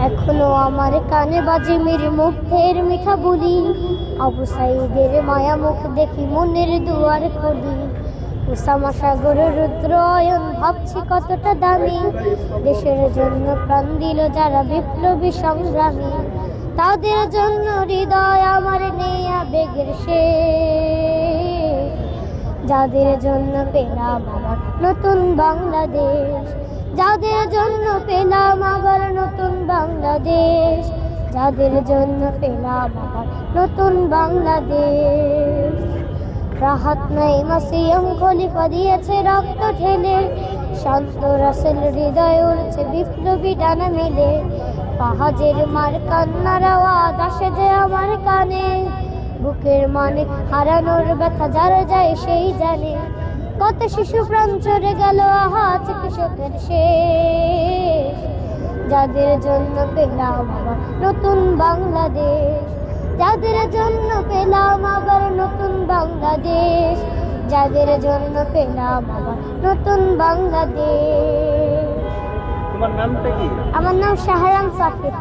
এখনো আমার কানে বাজে মীর মুগ্ধের মিঠা বলি, আবু সাইদের মায়া মুখ দেখি মনের দুয়ার খুলি। উসামা সাগরের রুদ্র অয়ন ভাবছি কতটা দামি, দেশের জন্য প্রাণ দিল যারা বিপ্লবী সংগ্রামী। তাদের জন্য হৃদয় আমার নেই আবেগের শেষ, যাদের জন্য পেলাম আবার নতুন বাংলাদেশ, যাদের জন্য পেলাম আবার নতুন বাংলাদেশ, যাদের জন্য পেলাম আবার নতুন বাংলাদেশ। রাহাত নাঈম আসিয়াম খলিফা দিয়েছে রক্ত ঢেলে, শান্ত রাসেল হৃদয় উড়ছে বিপ্লবী ডানা মেলে। পাহাজের মার কান্নার আওয়াজ আসে যে আমার কানে, বুকের মানে হারানোর ব্যথা যারা যায় সেই জানে। কত শিশু প্রাণ চড়ে গেল আহা চিকিৎসকের শেষ, যাদের জন্য পেলাম আবার নতুন বাংলাদেশ, যাদের জন্য পেলাম আবার নতুন বাংলাদেশ, যাদের জন্য পেলাম আবার নতুন বাংলাদেশ। তোমার নামটা কি? আমার নাম শাহরাম সাফির।